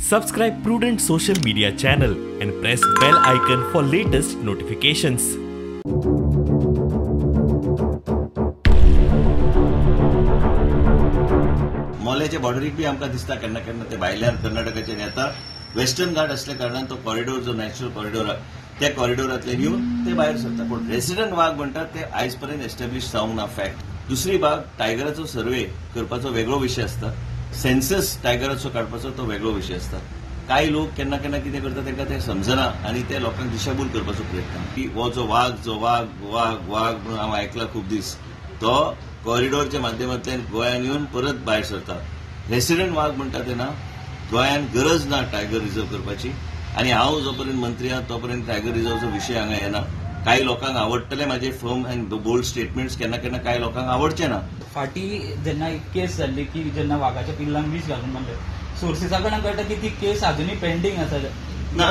Subscribe Prudent social media channel and press bell icon for latest notifications. मोल्याच्या बॉर्डरीक बी आमकां दिसता केन्ना केन्ना ते भायल्यान कर्नाटकाचे नेता वेस्टर्न घाट असल्या कारणान तो कॉरिडोर जो नॅचरल कॉरिडोर त्या कॉरिडोरांतल्यान येवन ते भायर सरता पूण रेसिडेंट वाघ म्हणटात ते आयज पर्यंत एस्टॅब्लिश जावंक ना फॅक्ट. दुसरी बाब टायगराचो सर्वे करपाचो वेगळो विशय असता, सेन्सस टायगराचो काडपाचो तो वेगळो विशय असता. काही लोक केन्ना केन्ना कितें करता तांकां ते समजना आनी ते लोकांक दिशाभूल करपाचो प्रयत्न की हो जो वाघ म्हणून हांव आयकला खूब दीस तो कॉरिडोरच्या माध्यमांतल्यान गोंयांत येवन परत भायर सरता. रेसिडेंट वाघ म्हणटा तेन्ना गोंयांत गरज ना टायगर रिझर्व करपाची आनी हांव जो पर्यंत मंत्री आहां तो पर्यंत टायगर रिझर्वचो विशय हांगा येना. काही लोकांक आवडटले माझे फर्म अँड बोल्ड स्टेटमेंट्स, केन्ना केन्ना काही लोकांक आवडचे ना. फाटी जेन्ना एक केस जाल्ली की जेन्ना वाघाच्या पिल्लांक विष घालून मारले, सोर्सिसा कडल्यान कळटा की ती केस अजुनूय पेंडिंग आसा. ना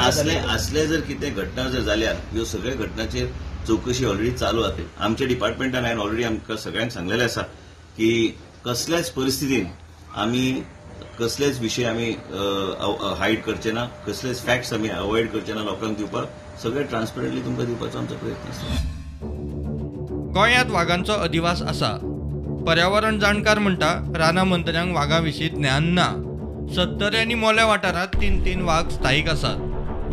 असले जर कितें घटना जर जाल्यार ह्यो सगळ्या घटनांचेर चौकशी ऑलरेडी चालू आसा. आमच्या डिपार्टमेंटान हांवें ऑलरेडी आमकां सगळ्यांक सांगलेलें आसा की कसल्याच परिस्थितीन आमी कसलेच विशय आमी हायड करचे ना, कसलेच फॅक्ट्स आमी अवॉइड करचे ना. लोकांक दिवपाक सगळे ट्रान्सपरंटली तुमकां दिवपाचो आमचो प्रयत्न आसा. गोंयांत वाघांचो अधिवास आसा. पर्यावरण जाणकार म्हणटा राना मंत्र्यांक वाघा विशीं ज्ञान ना. 70 आनी मोल्या वाठारांत 3 वाघ स्थायीक आसात.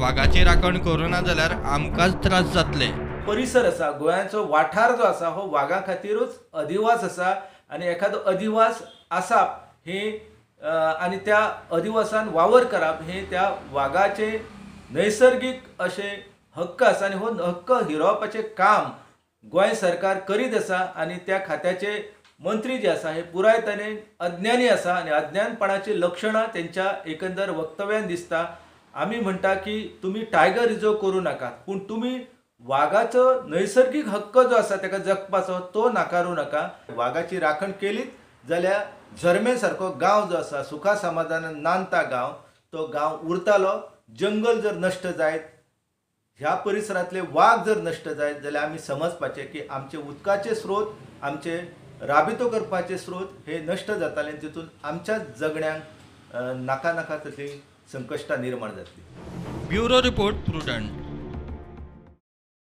वाघाची राखण करूना जाल्यार आमकांच त्रास जातले. परिसर आसा, गोंयाचो वाठार जो आसा हो वाघा खातीरूच अधिवास आसा आनी एखादो अधिवास आसाप हे आनी त्या अधिवासान वावर करप हे त्या वाघाचे नैसर्गिक अशे हक्क आसा आनी हो हक्क हिरोवपाचें काम गोंय सरकार करीत आसा आनी त्या खात्याचे मंत्री जे आसा हे पुराय तरेन अज्ञानी आसा आनी अज्ञानपणाची लक्षणां तेंच्या एकंदर वक्तव्यान दिसता. आमी म्हणटा की तुमी टायगर रिझर्व करूं नाका, पूण तुमी वाघाचो नैसर्गिक हक्क जो आसा ताका जगपाचो तो नाकारूं नाका. वाघाची राखण केलीत जाल्यार झरमे सारको गांव जो आसा, सुखा समाधानान नांदता गांव, तो गांव उरतालो. जंगल जर नश्ट जायत, ह्या परिसरांतले वाघ जर नश्ट जायत जाल्यार आमी समजपाचें की आमचे उदकाचे स्रोत, आमचे राबितो करपाचे स्रोत हे नश्ट जाताले आनी तितून आमच्या जगण्यांक नाका तसली संकश्टां निर्माण जातली. Bureau report prudent.